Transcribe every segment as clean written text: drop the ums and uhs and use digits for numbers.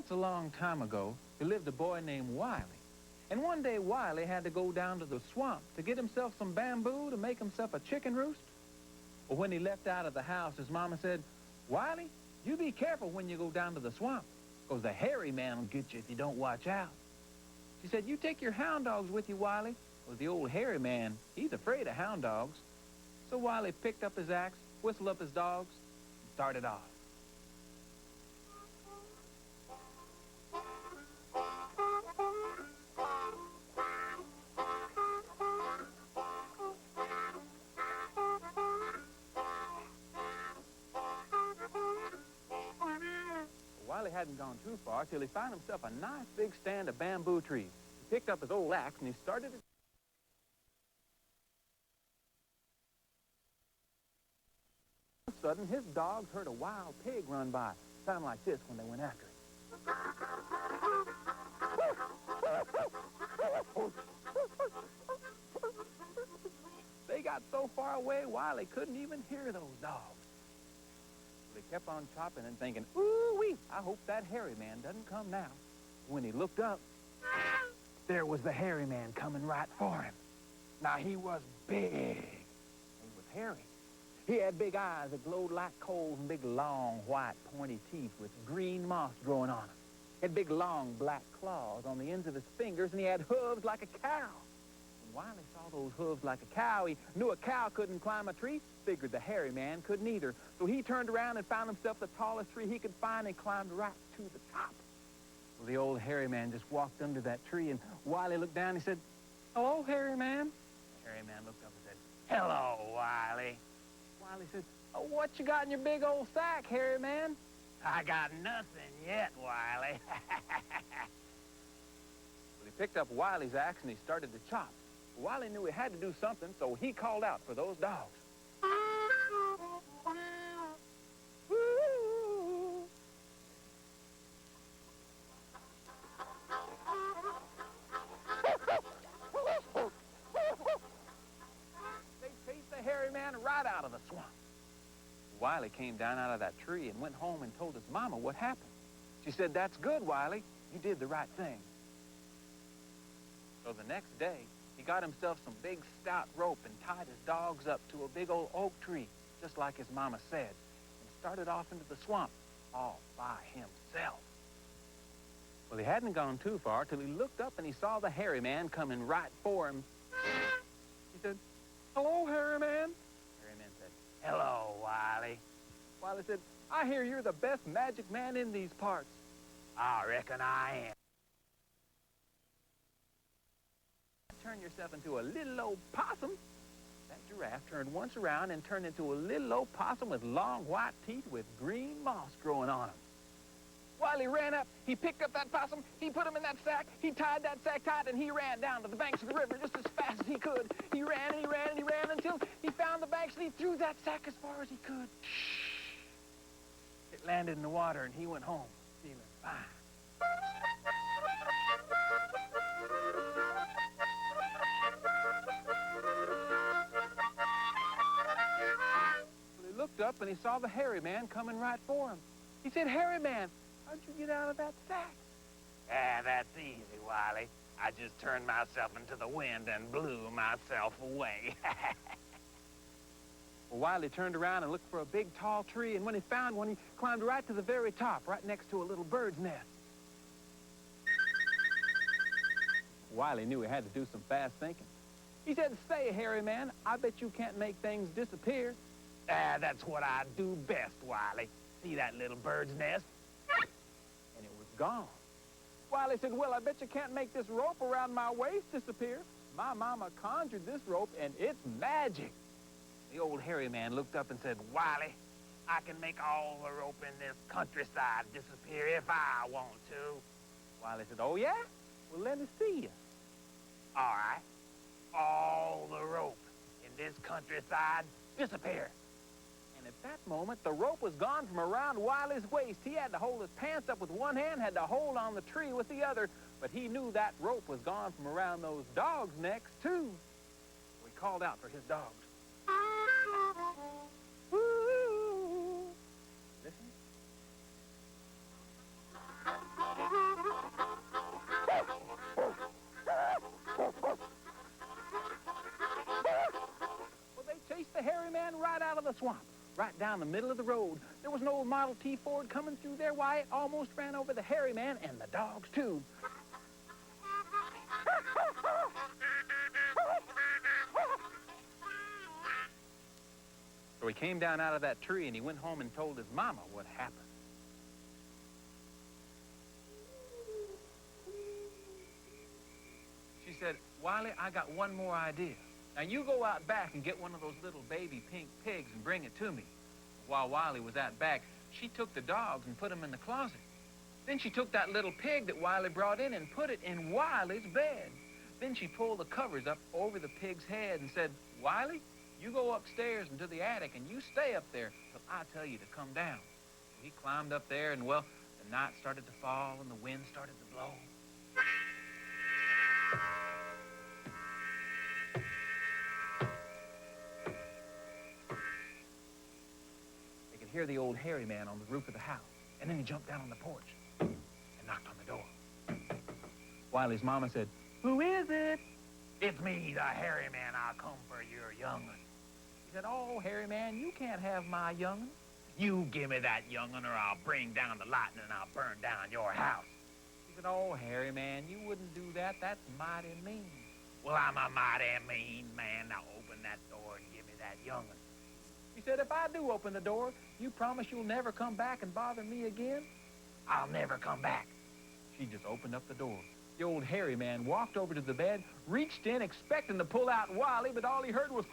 Once a long time ago, there lived a boy named Wiley. And one day, Wiley had to go down to the swamp to get himself some bamboo to make himself a chicken roost. Well, when he left out of the house, his mama said, "Wiley, you be careful when you go down to the swamp, 'cause the hairy man will get you if you don't watch out." She said, "You take your hound dogs with you, Wiley, 'cause the old hairy man, he's afraid of hound dogs." So Wiley picked up his axe, whistled up his dogs, and started off. Wiley hadn't gone too far till he found himself a nice big stand of bamboo trees. He picked up his old axe and he started it. All of a sudden, his dogs heard a wild pig run by. Sounded like this when they went after it. They got so far away, Wiley couldn't even hear those dogs. They kept on chopping and thinking, "Ooh-wee, I hope that hairy man doesn't come now." When he looked up, there was the hairy man coming right for him. Now, he was big. He was hairy. He had big eyes that glowed like coals and big, long, white, pointy teeth with green moss growing on them. He had big, long, black claws on the ends of his fingers, and he had hooves like a cow. When Wiley saw those hooves like a cow, he knew a cow couldn't climb a tree, figured the hairy man couldn't either. So he turned around and found himself the tallest tree he could find and climbed right to the top. Well, the old hairy man just walked under that tree, and Wiley looked down and he said, "Hello, hairy man." The hairy man looked up and said, "Hello, Wiley." Wiley said, "Oh, what you got in your big old sack, hairy man?" "I got nothing yet, Wiley." Well, he picked up Wiley's axe and he started to chop. Wiley knew he had to do something, so he called out for those dogs. They chased the hairy man right out of the swamp. Wiley came down out of that tree and went home and told his mama what happened. She said, "That's good, Wiley. You did the right thing." So the next day, he got himself some big stout rope and tied his dogs up to a big old oak tree, just like his mama said, and started off into the swamp all by himself. Well, he hadn't gone too far till he looked up and he saw the hairy man coming right for him. He said, "Hello, hairy man." The hairy man said, "Hello, Wiley." Wiley said, "I hear you're the best magic man in these parts." "I reckon I am." Turn yourself into a little old possum. That giraffe turned once around and turned into a little old possum with long white teeth with green moss growing on them. Wiley ran up, he picked up that possum, he put him in that sack, he tied that sack tight, and he ran down to the banks of the river just as fast as he could. He ran and he ran and he ran until he found the banks and he threw that sack as far as he could. It landed in the water and he went home feeling fine. He looked up and he saw the hairy man coming right for him. He said, "Hairy man, how'd you get out of that sack?" "That's easy, Wiley. I just turned myself into the wind and blew myself away." Well, Wiley turned around and looked for a big tall tree, and when he found one, he climbed right to the very top, right next to a little bird's nest. Wiley knew he had to do some fast thinking. He said, "Say, hairy man, I bet you can't make things disappear." "That's what I do best, Wiley. See that little bird's nest?" And it was gone. Wiley said, "Well, I bet you can't make this rope around my waist disappear. My mama conjured this rope, and it's magic." The old hairy man looked up and said, "Wiley, I can make all the rope in this countryside disappear if I want to." Wiley said, "Oh, yeah? Well, let me see you." "All right. All the rope in this countryside disappear." And at that moment, the rope was gone from around Wiley's waist. He had to hold his pants up with one hand, had to hold on the tree with the other, but he knew that rope was gone from around those dogs' necks, too. So he called out for his dogs. Woo! Listen. the swamp, right down the middle of the road. There was an old Model T Ford coming through there. Why, it almost ran over the hairy man and the dogs, too. So he came down out of that tree and he went home and told his mama what happened. She said, Wiley, I got one more idea. Now you go out back and get one of those little baby pink pigs and bring it to me. While Wiley was out back, she took the dogs and put them in the closet. Then she took that little pig that Wiley brought in and put it in Wiley's bed. Then she pulled the covers up over the pig's head and said, Wiley, you go upstairs into the attic and you stay up there till I tell you to come down. So he climbed up there and, well, the night started to fall and the wind started to blow. They could hear the old hairy man on the roof of the house, and then he jumped down on the porch and knocked on the door. Wiley's mama said, Who is it? It's me, the hairy man. I'll come for your young'un. He said, Oh, hairy man, you can't have my young'un. You give me that young'un or I'll bring down the lightning and I'll burn down your house. He said, Oh, hairy man, you wouldn't do that. That's mighty mean. Well, I'm a mighty mean man. Now open that door and give me that young'un. He said, If I do open the door, you promise you'll never come back and bother me again? I'll never come back. She just opened up the door. The old hairy man walked over to the bed, reached in, expecting to pull out Wiley, but all he heard was,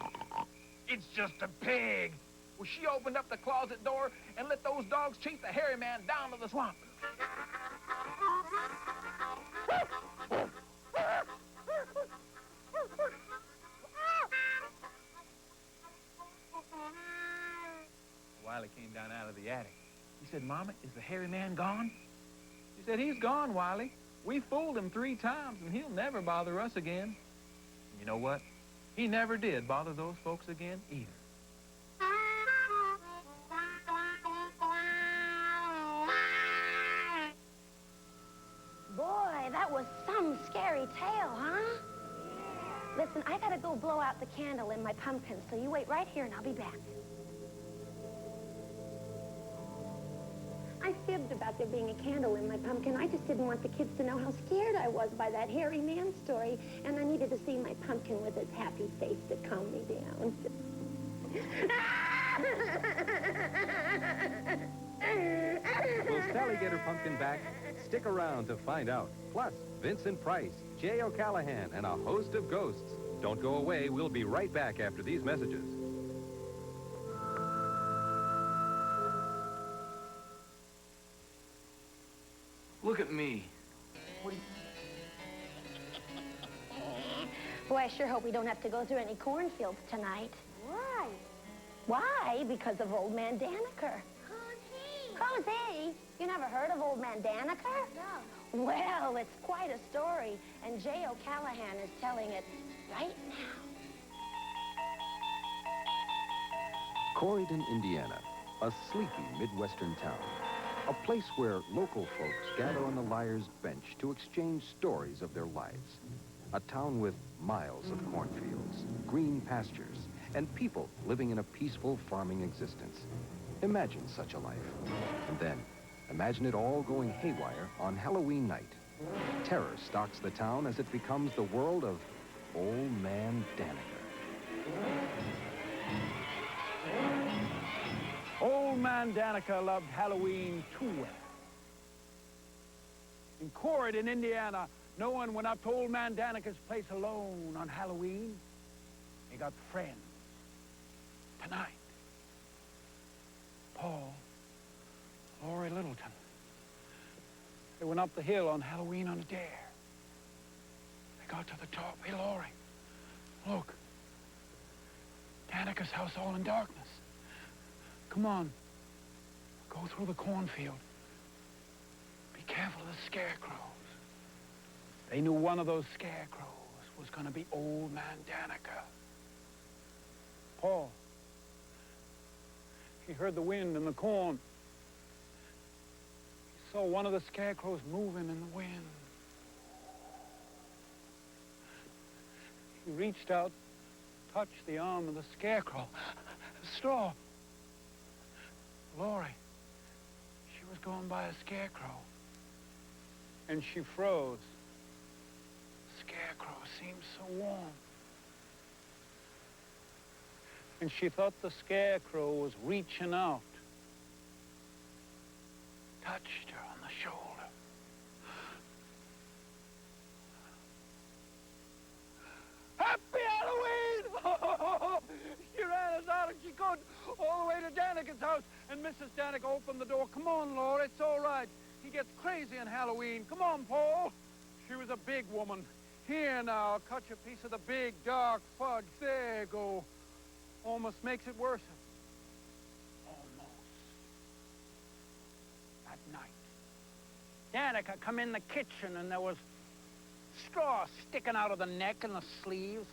It's just a pig. Well, she opened up the closet door and let those dogs chase the hairy man down to the swamp. Wiley came down out of the attic. He said, Mama, is the hairy man gone? She said, He's gone, Wiley. We fooled him 3 times, and he'll never bother us again. And you know what? He never did bother those folks again either. Boy, that was some scary tale, huh? Listen, I gotta go blow out the candle in my pumpkin, so you wait right here and I'll be back. I fibbed about there being a candle in my pumpkin. I just didn't want the kids to know how scared I was by that hairy man story, and I needed to see my pumpkin with its happy face to calm me down. Will Sally get her pumpkin back? Stick around to find out. Plus, Vincent Price, Jay O'Callahan, and a host of ghosts. Don't go away. We'll be right back after these messages. Look at me. Boy, I sure hope we don't have to go through any cornfields tonight. Why? Why? Because of Old Man Danaker. Who's he? You never heard of Old Man Danaker? No. Well, it's quite a story, and Jay O'Callahan is telling it right now. Corydon, Indiana, a sleepy Midwestern town. A place where local folks gather on the Liar's Bench to exchange stories of their lives. A town with miles of cornfields, green pastures, and people living in a peaceful farming existence. Imagine such a life. And then, imagine it all going haywire on Halloween night. Terror stalks the town as it becomes the world of Old Man Danaker. Old Man Danaker loved Halloween too well. In Corydon, Indiana, no one went up to Old Man Danaker's place alone on Halloween. They got friends. Tonight, Paul, Lori Littleton. They went up the hill on Halloween on a dare. They got to the top. Hey, Lori, look. Danaker's house all in darkness. Come on. Go through the cornfield. Be careful of the scarecrows. They knew one of those scarecrows was going to be Old Man Danaker. Paul, he heard the wind in the corn. He saw one of the scarecrows moving in the wind. He reached out, touched the arm of the scarecrow. A straw. Laurie, she was going by a scarecrow. And she froze. Scarecrow seemed so warm. And she thought the scarecrow was reaching out. Touched her on the shoulder. Happy Halloween! She ran as hard as she could all the way to Danica's house, and Mrs. Danica opened the door. Come on, Laura, it's all right. He gets crazy on Halloween. Come on, Paul. She was a big woman. Here now, I'll cut you a piece of the big, dark fudge. There you go. Almost makes it worse. Almost. That night, Danica come in the kitchen, and there was straw sticking out of the neck and the sleeves.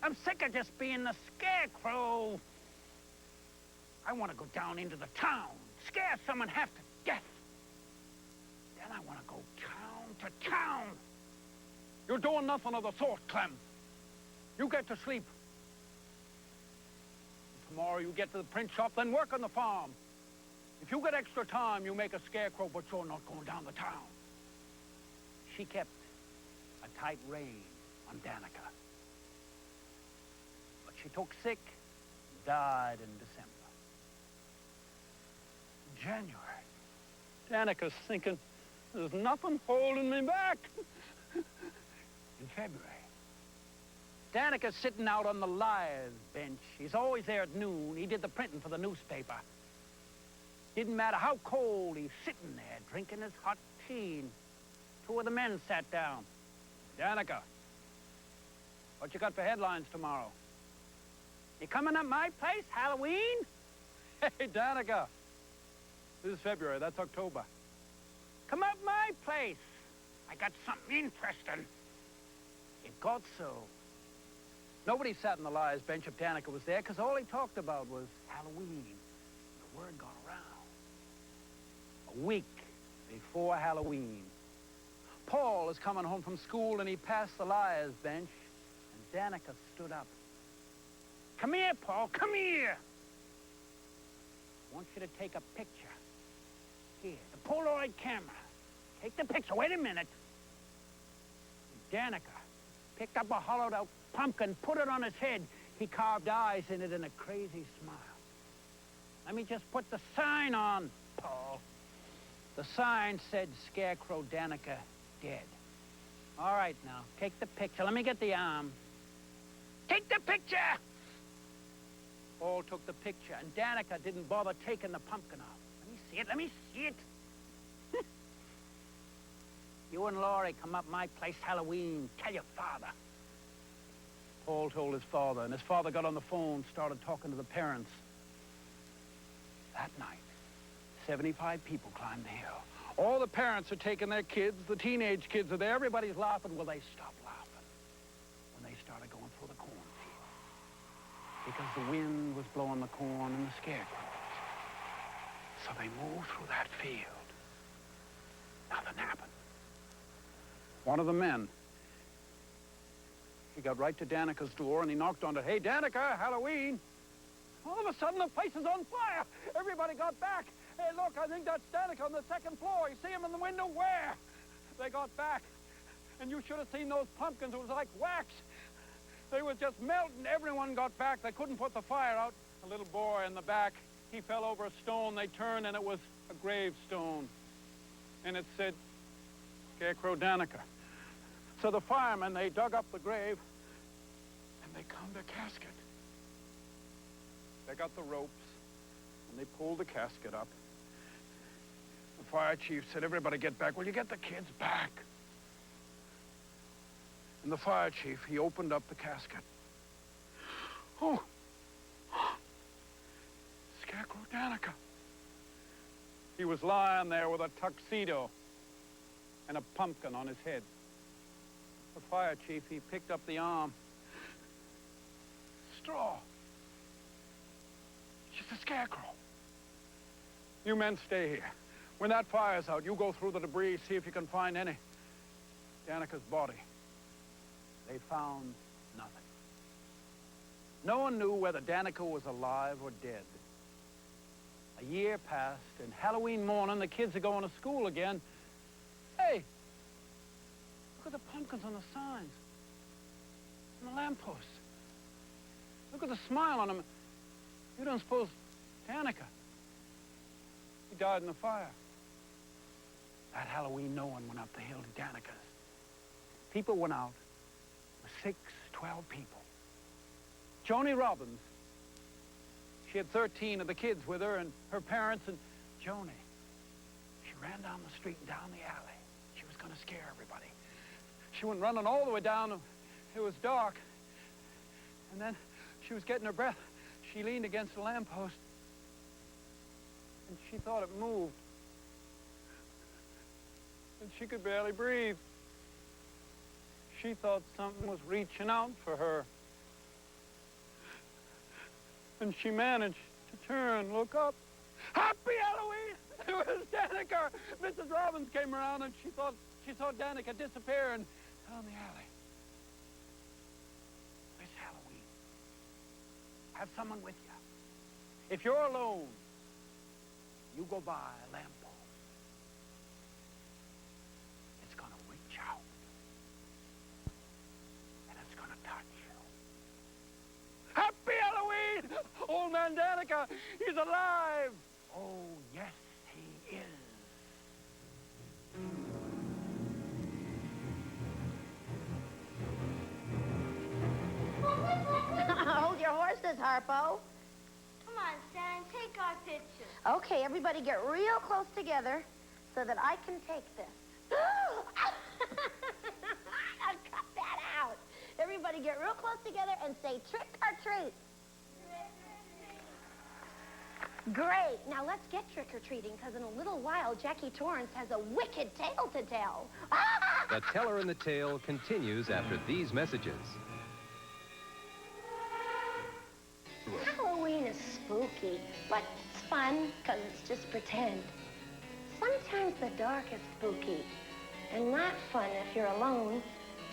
I'm sick of just being the scarecrow. I want to go down into the town, scare someone half to death. Then I want to go town to town. You're doing nothing of the sort, Clem. You get to sleep. Tomorrow you get to the print shop, then work on the farm. If you get extra time, you make a scarecrow, but you're not going down the town. She kept a tight rein on Danica. But she took sick, died in December. January. Danica's thinking, there's nothing holding me back. In February, Danica's sitting out on the liar's bench. He's always there at noon. He did the printing for the newspaper. Didn't matter how cold, he's sitting there drinking his hot tea. And two of the men sat down. Danica, what you got for headlines tomorrow? You coming up my place, Halloween? Hey, Danica, this is February, that's October. Come up my place. I got something interesting. It got so. Nobody sat on the liar's bench if Danica was there, because all he talked about was Halloween. The word got around. A week before Halloween, Paul is coming home from school, and he passed the liar's bench, and Danica stood up. Come here, Paul, come here. I want you to take a picture. Here, the Polaroid camera. Take the picture. Wait a minute. Danica picked up a hollowed-out pumpkin, put it on his head. He carved eyes in it and a crazy smile. Let me just put the sign on, Paul. The sign said Scarecrow Danica dead. All right, now, take the picture. Let me get the arm. Take the picture! Paul took the picture, and Danica didn't bother taking the pumpkin off. Let me see it. Let me see it. You and Laurie come up my place Halloween. Tell your father. Paul told his father, and his father got on the phone, started talking to the parents. That night, 75 people climbed the hill. All the parents are taking their kids. The teenage kids are there. Everybody's laughing. Well, they stopped laughing when they started going through the cornfield, because the wind was blowing the corn and the scarecrows. So they moved through that field. Nothing happened. One of the men, he got right to Danica's door, and he knocked on it. Hey, Danica, Halloween. All of a sudden, the place is on fire. Everybody got back. Hey, look, I think that's Danica on the second floor. You see him in the window? Where? They got back. And you should have seen those pumpkins. It was like wax. They were just melting. Everyone got back. They couldn't put the fire out. A little boy in the back, he fell over a stone. They turned, and it was a gravestone. And it said, Scarecrow Danica. So the firemen, they dug up the grave, and they combed the casket. They got the ropes, and they pulled the casket up. The fire chief said, everybody get back. Will you get the kids back? And the fire chief, he opened up the casket. Oh, Scarecrow Danica. He was lying there with a tuxedo and a pumpkin on his head. The fire chief, he picked up the arm. Straw. She's a scarecrow. You men stay here. When that fire's out, you go through the debris, see if you can find any. Danica's body. They found nothing. No one knew whether Danica was alive or dead. A year passed, and Halloween morning, the kids are going to school again. Hey, look at the pumpkins on the signs, on the lampposts. Look at the smile on them. You don't suppose Danica, he died in the fire. That Halloween, no one went up the hill to Danica's. People went out, with 12 people. Joni Robbins, she had 13 of the kids with her and her parents, and Joni, she ran down the street and down the alley. She was going to scare everybody. She went running all the way down. It was dark. And then she was getting her breath. She leaned against the lamppost, and she thought it moved. And she could barely breathe. She thought something was reaching out for her. And she managed to turn, look up. Happy Halloween! It was Danica. Mrs. Robbins came around, and she saw Danica disappearing down the alley. This Halloween, have someone with you. If you're alone, you go by a lamppost. It's going to reach out, and it's going to touch you. Happy Halloween! Old man Danica, he's alive! Oh, yes, he is. Hold your horses, Harpo. Come on, Stan, take our picture. Okay, everybody get real close together so that I can take this. I'll cut that out. Everybody get real close together and say trick or treat. Great. Now let's get trick-or-treating, because in a little while, Jackie Torrance has a wicked tale to tell. The Teller in the Tale continues after these messages. Halloween is spooky, but it's fun, because it's just pretend. Sometimes the dark is spooky and not fun if you're alone.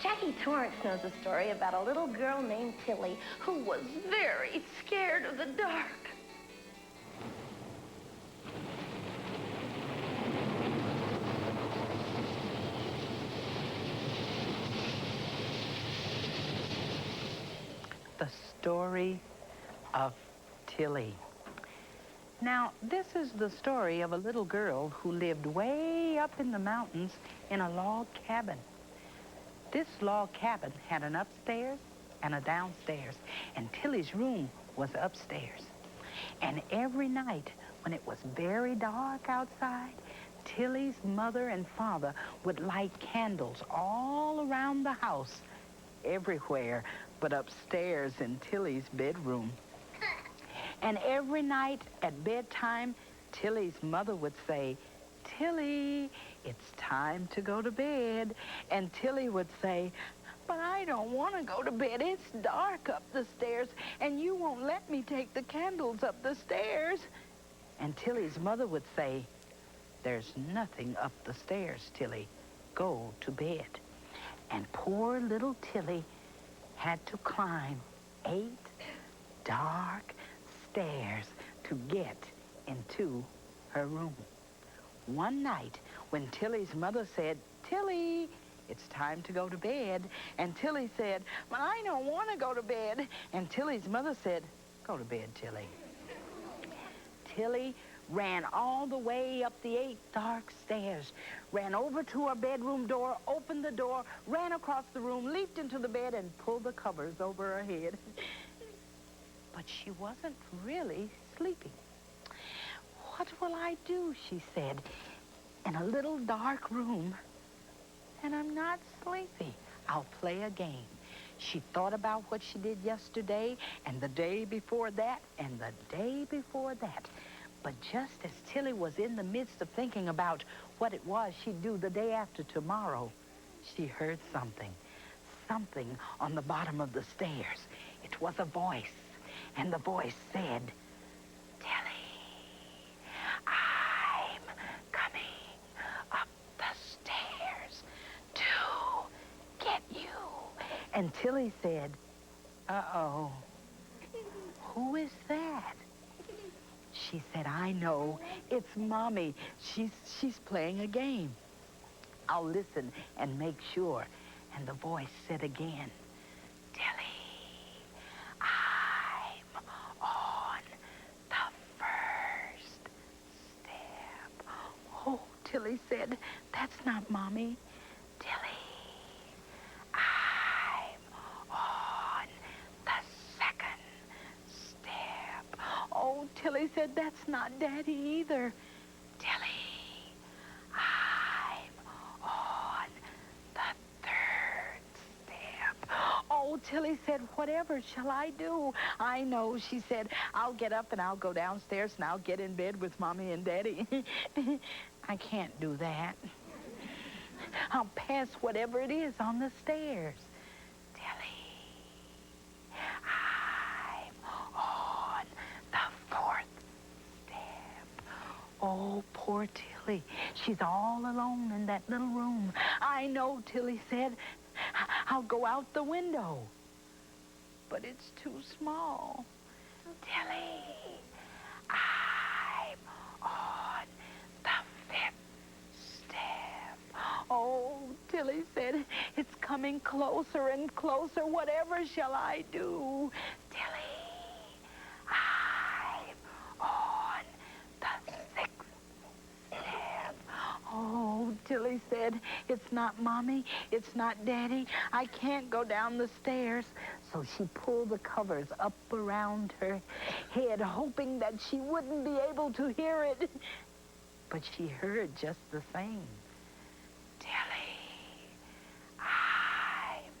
Jackie Torrance knows a story about a little girl named Tilly who was very scared of the dark. The story of Tilly. Now, this is the story of a little girl who lived way up in the mountains in a log cabin. This log cabin had an upstairs and a downstairs, and Tilly's room was upstairs. And every night when it was very dark outside, Tilly's mother and father would light candles all around the house, everywhere but upstairs in Tilly's bedroom. And every night at bedtime, Tilly's mother would say, "Tilly, it's time to go to bed." And Tilly would say, "But I don't want to go to bed. It's dark up the stairs, and you won't let me take the candles up the stairs." And Tilly's mother would say, "There's nothing up the stairs, Tilly. Go to bed." And poor little Tilly had to climb 8 dark stairs to get into her room. One night, when Tilly's mother said, "Tilly, it's time to go to bed," and Tilly said, "But I don't want to go to bed," and Tilly's mother said, "Go to bed, Tilly." Tilly ran all the way up the 8 dark stairs, ran over to her bedroom door, opened the door, ran across the room, leaped into the bed, and pulled the covers over her head. But she wasn't really sleeping. "What will I do?" she said, "in a little dark room, and I'm not sleepy. I'll play a game." She thought about what she did yesterday, and the day before that, and the day before that. But just as Tilly was in the midst of thinking about what it was she'd do the day after tomorrow, she heard something on the bottom of the stairs. It was a voice, and the voice said, "Tilly, I'm coming up the stairs to get you." And Tilly said, "Uh-oh, who is that?" She said, I know. It's Mommy. She's playing a game. I'll listen and make sure. And the voice said again, Tilly, I'm on the first step. Oh, Tilly said, that's not Mommy. Tilly, I'm on the second step. Oh, Tilly said, that's not Daddy either. Tilly, I'm on the third step. Oh, Tilly said, whatever shall I do? I know, she said, I'll get up and I'll go downstairs and I'll get in bed with Mommy and Daddy. I can't do that. I'll pass whatever it is on the stairs. Tilly, I'm on the fourth step. Oh, poor Tilly. She's all alone in that little room. I know, Tilly said. I'll go out the window. But it's too small. Tilly, I'm on the fifth step. Oh, Tilly said, it's coming closer and closer. Whatever shall I do? Tilly, I'm on the sixth step. Oh, Tilly said, it's not Mommy, it's not Daddy. I can't go down the stairs. So she pulled the covers up around her head, hoping that she wouldn't be able to hear it. But she heard just the same. Tilly, I'm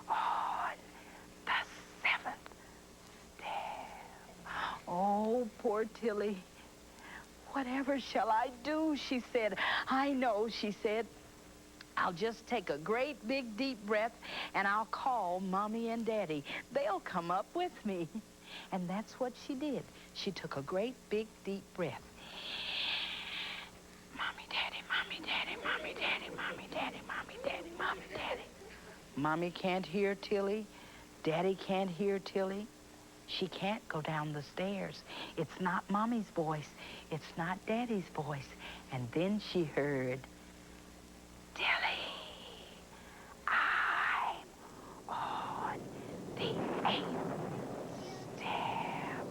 on the seventh step. Oh, poor Tilly. Whatever shall I do, she said. I know, she said. I'll just take a great big deep breath and I'll call Mommy and Daddy. They'll come up with me. And that's what she did. She took a great big deep breath. Mommy, Daddy, Mommy, Daddy, Mommy, Daddy, Mommy, Daddy, Mommy, Daddy, Mommy, Daddy. Mommy can't hear Tilly. Daddy can't hear Tilly. She can't go down the stairs. It's not Mommy's voice. It's not Daddy's voice. And then she heard, Tilly, I'm on the eighth step.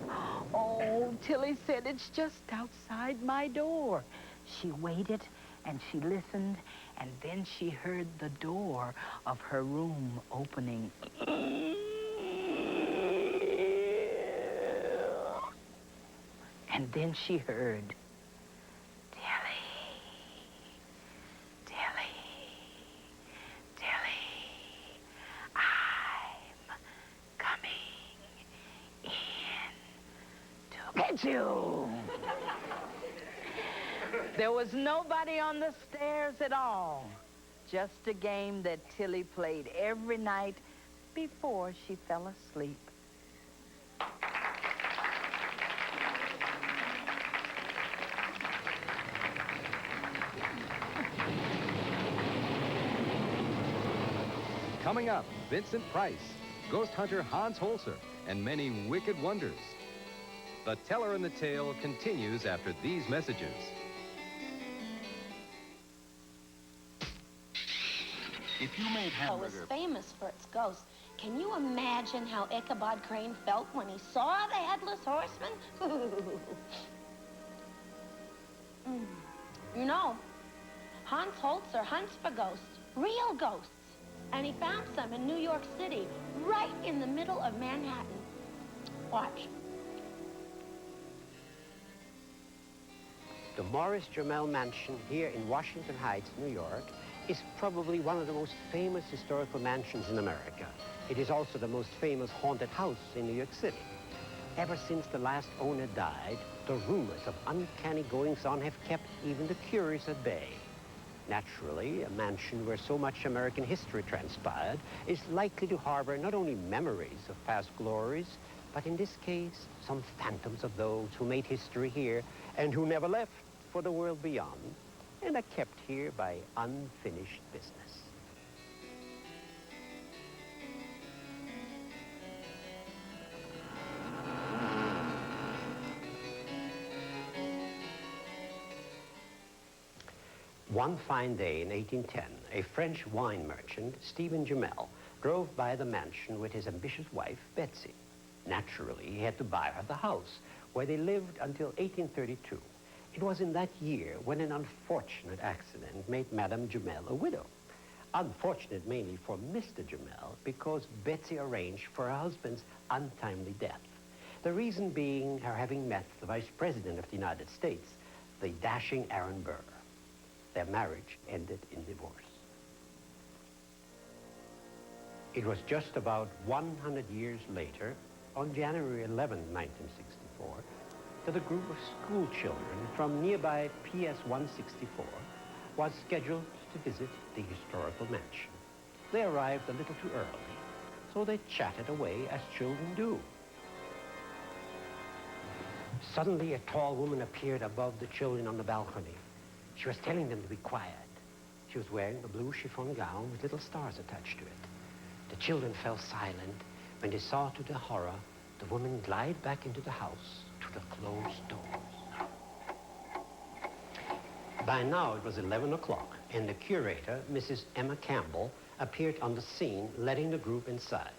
Oh, Tilly said, it's just outside my door. She waited and she listened, and then she heard the door of her room opening. And then she heard, Tilly, Tilly, Tilly, I'm coming in to get you. There was nobody on the stairs at all. Just a game that Tilly played every night before she fell asleep. Coming up, Vincent Price, ghost hunter Hans Holzer, and many wicked wonders. The Teller in the Tale continues after these messages. If you made hamburger... was famous for its ghosts. Can you imagine how Ichabod Crane felt when he saw the Headless Horseman? You know, Hans Holzer hunts for ghosts, real ghosts. And he found some in New York City, right in the middle of Manhattan. Watch. The Morris Jermel Mansion here in Washington Heights, New York, is probably one of the most famous historical mansions in America. It is also the most famous haunted house in New York City. Ever since the last owner died, the rumors of uncanny goings-on have kept even the curious at bay. Naturally, a mansion where so much American history transpired is likely to harbor not only memories of past glories, but in this case, some phantoms of those who made history here and who never left for the world beyond and are kept here by unfinished business. One fine day in 1810, a French wine merchant, Stephen Jumel, drove by the mansion with his ambitious wife, Betsy. Naturally, he had to buy her the house, where they lived until 1832. It was in that year when an unfortunate accident made Madame Jumel a widow. Unfortunate mainly for Mr. Jumel, because Betsy arranged for her husband's untimely death. The reason being her having met the Vice President of the United States, the dashing Aaron Burr. Their marriage ended in divorce. It was just about 100 years later, on January 11, 1964, that a group of school children from nearby PS 164 was scheduled to visit the historical mansion. They arrived a little too early, so they chatted away as children do. Suddenly, a tall woman appeared above the children on the balcony. She was telling them to be quiet. She was wearing a blue chiffon gown with little stars attached to it. The children fell silent when they saw, to their horror, the woman glide back into the house through the closed doors. By now, it was 11 o'clock, and the curator, Mrs. Emma Campbell, appeared on the scene, letting the group inside.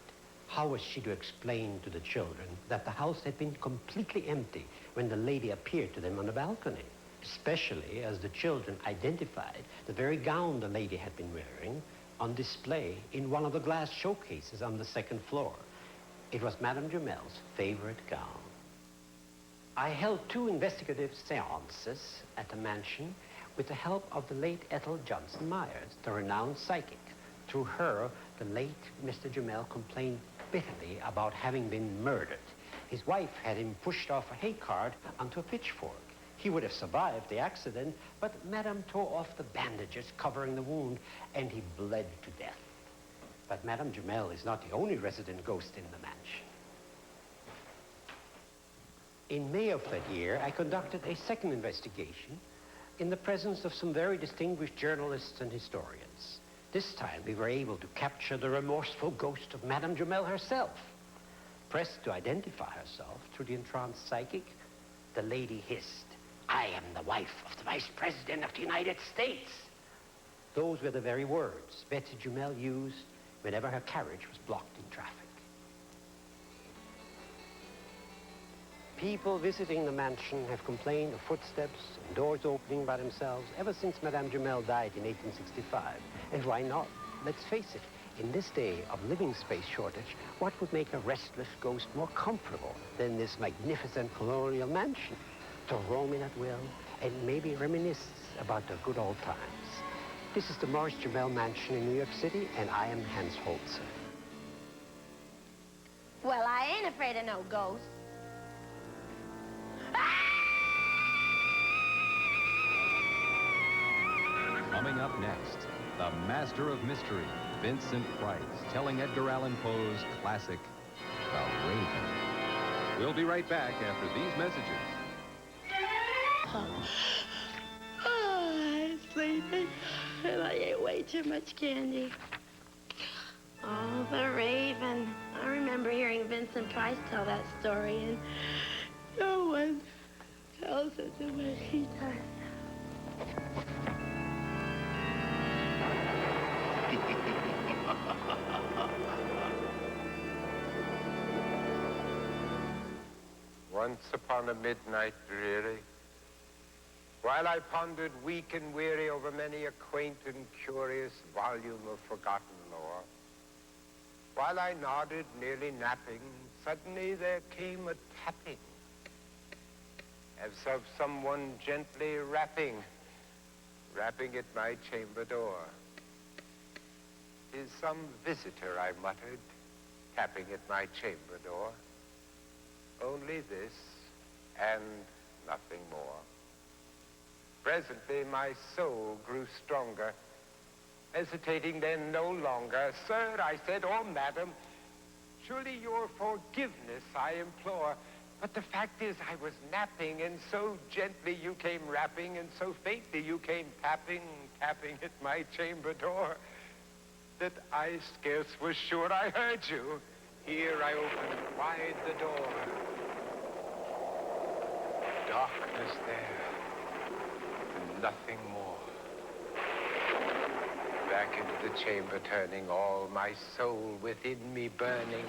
How was she to explain to the children that the house had been completely empty when the lady appeared to them on the balcony? Especially as the children identified the very gown the lady had been wearing on display in one of the glass showcases on the second floor. It was Madame Jumel's favorite gown. I held 2 investigative seances at the mansion with the help of the late Ethel Johnson Myers, the renowned psychic. Through her, the late Mr. Jumel complained bitterly about having been murdered. His wife had him pushed off a hay cart onto a pitchfork. He would have survived the accident, but Madame tore off the bandages covering the wound, and he bled to death. But Madame Jumel is not the only resident ghost in the mansion. In May of that year, I conducted a second investigation in the presence of some very distinguished journalists and historians. This time, we were able to capture the remorseful ghost of Madame Jumel herself. Pressed to identify herself through the entranced psychic, the lady hissed, "I am the wife of the Vice President of the United States." Those were the very words Betsy Jumel used whenever her carriage was blocked in traffic. People visiting the mansion have complained of footsteps and doors opening by themselves ever since Madame Jumel died in 1865. And why not? Let's face it, in this day of living space shortage, what would make a restless ghost more comfortable than this magnificent colonial mansion? To roam in at will and maybe reminisce about the good old times. This is the Morris Jumel Mansion in New York City, and I am Hans Holzer. Well, I ain't afraid of no ghosts. Coming up next, the master of mystery, Vincent Price, telling Edgar Allan Poe's classic, The Raven. We'll be right back after these messages. I'm sleeping, and I ate way too much candy. Oh, The Raven. I remember hearing Vincent Price tell that story, and no one tells it the way he does. Once upon a midnight dreary, while I pondered weak and weary over many a quaint and curious volume of forgotten lore, while I nodded, nearly napping, suddenly there came a tapping, as of someone gently rapping at my chamber door. "'Tis some visitor," I muttered, tapping at my chamber door. Only this, and nothing more. Presently my soul grew stronger, hesitating then no longer. "Sir," I said, "or madam, surely your forgiveness I implore. But the fact is I was napping, and so gently you came rapping, and so faintly you came tapping at my chamber door, that I scarce was sure I heard you. Here I opened wide the door. Darkness there, and nothing more. back into the chamber turning, all my soul within me burning.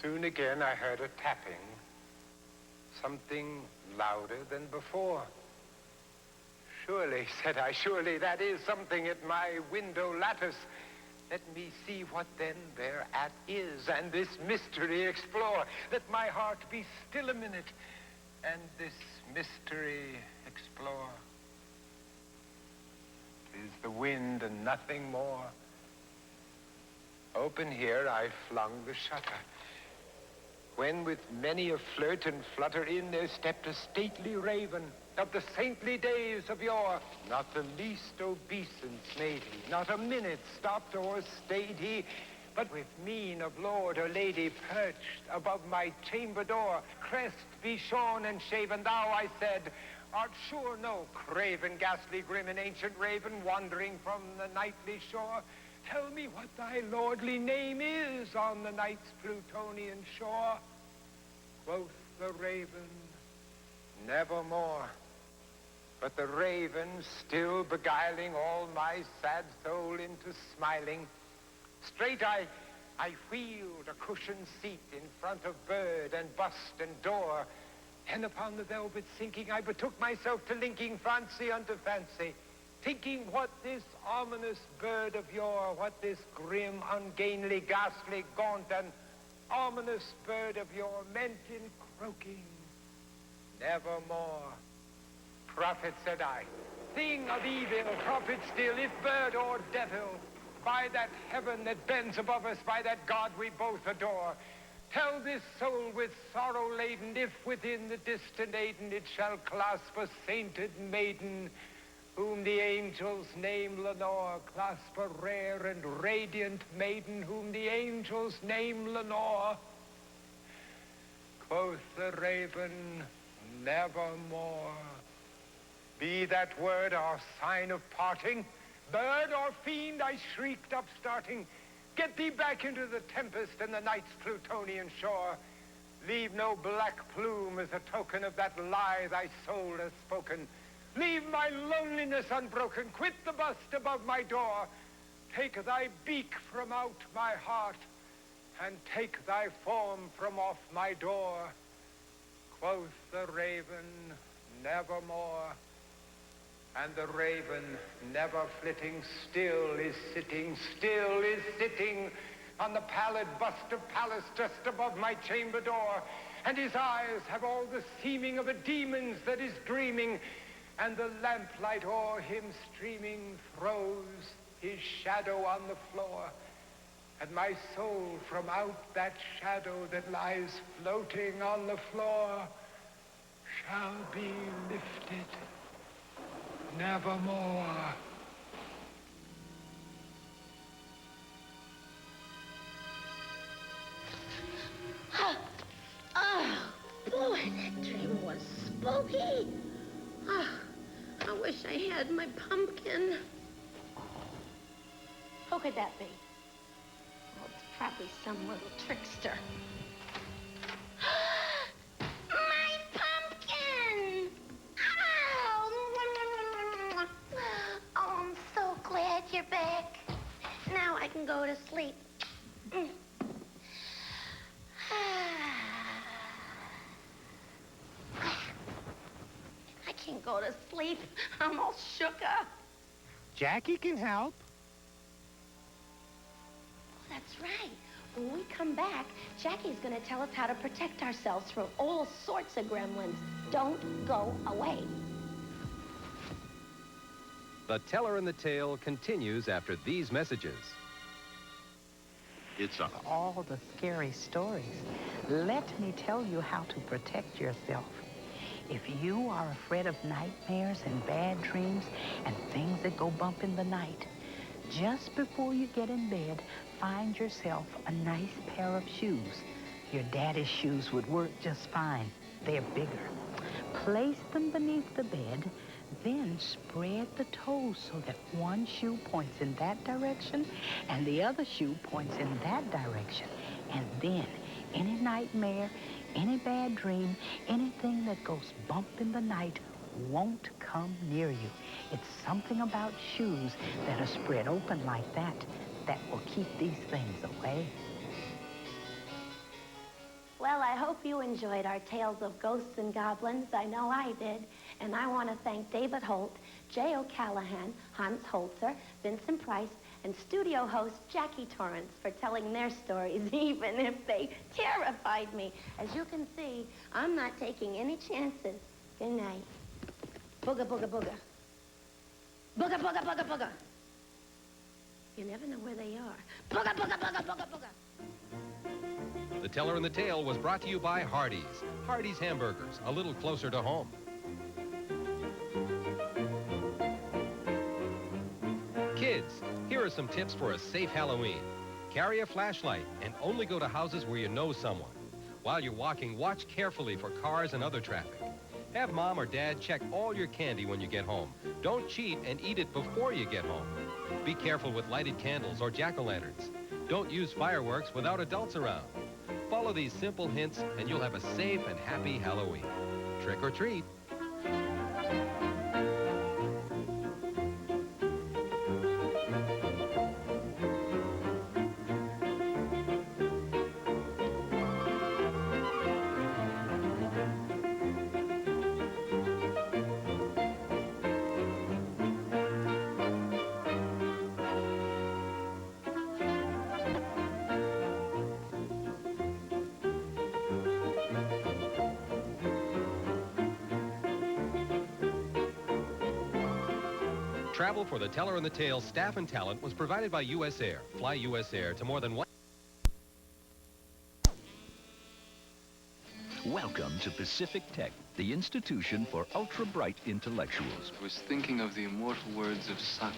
Soon again I heard a tapping, something louder than before. Surely, said I, surely that is something at my window lattice. Let me see what then thereat is, and this mystery explore. Let my heart be still a minute, and this mystery explore. 'Tis the wind and nothing more. Open here I flung the shutter, when with many a flirt and flutter in there stepped a stately raven of the saintly days of yore. Not the least obeisance made he, not a minute stopped or stayed he, but with mien of lord or lady perched above my chamber door, crest be shorn and shaven, thou, I said, art sure no craven, ghastly, grim, and ancient raven wandering from the nightly shore? Tell me what thy lordly name is on the night's Plutonian shore. Quoth the raven, nevermore. But the raven, still beguiling all my sad soul into smiling, straight I wheeled a cushioned seat in front of bird and bust and door, and upon the velvet sinking I betook myself to linking fancy unto fancy, thinking what this ominous bird of yore, what this grim, ungainly, ghastly, gaunt, and ominous bird of yore meant in croaking, nevermore. Prophet, said I, thing of evil, prophet still, if bird or devil, by that heaven that bends above us, by that God we both adore, tell this soul with sorrow laden, if within the distant Aidenn it shall clasp a sainted maiden, whom the angels name Lenore, clasp a rare and radiant maiden, whom the angels name Lenore. Quoth the raven, nevermore. Be that word our sign of parting, bird or fiend, I shrieked upstarting, get thee back into the tempest and the night's Plutonian shore. Leave no black plume as a token of that lie thy soul hath spoken. Leave my loneliness unbroken. Quit the bust above my door. Take thy beak from out my heart, and take thy form from off my door. Quoth the raven, nevermore. And the raven, never flitting, still is sitting on the pallid bust of Pallas just above my chamber door. And his eyes have all the seeming of a demon's that is dreaming, and the lamplight o'er him streaming throws his shadow on the floor. And my soul from out that shadow that lies floating on the floor shall be lifted nevermore. Oh, boy, that dream was spooky. Oh, I wish I had my pumpkin. Who could that be? Oh, it's probably some little trickster. My pumpkin! Oh! Oh, I'm so glad you're back. Now I can go to sleep. I can't go to sleep. I'm all shook up. Jackie can help. Oh, that's right. When we come back, Jackie's going to tell us how to protect ourselves from all sorts of gremlins. Don't go away. The Teller in the Tale continues after these messages. It's a... All the scary stories. Let me tell you how to protect yourself. If you are afraid of nightmares and bad dreams and things that go bump in the night, just before you get in bed, find yourself a nice pair of shoes. Your daddy's shoes would work just fine. They're bigger. Place them beneath the bed, then spread the toes so that one shoe points in that direction and the other shoe points in that direction. And then any nightmare, any bad dream, anything that goes bump in the night won't come near you. It's something about shoes that are spread open like that that will keep these things away. Well, I hope you enjoyed our tales of ghosts and goblins. I know I did. And I want to thank David Holt, Jay O'Callahan, Hans Holzer, Vincent Price, and studio host Jackie Torrance for telling their stories, even if they terrified me. As you can see, I'm not taking any chances. Good night. Booga, booga, booga. Booga, booga, booga, booga. You never know where they are. Booga, booga, booga, booga, booga. The Teller and the Tale was brought to you by Hardee's. Hardee's Hamburgers, a little closer to home. Kids, here are some tips for a safe Halloween. Carry a flashlight and only go to houses where you know someone. While you're walking, watch carefully for cars and other traffic. Have Mom or Dad check all your candy when you get home. Don't cheat and eat it before you get home. Be careful with lighted candles or jack-o'-lanterns. Don't use fireworks without adults around. Follow these simple hints and you'll have a safe and happy Halloween. Trick or treat. Travel for the Teller and the Tale staff and talent was provided by U.S. Air. Fly U.S. Air to more than one. Welcome to Pacific Tech, the institution for ultra-bright intellectuals. I was thinking of the immortal words of Socrates.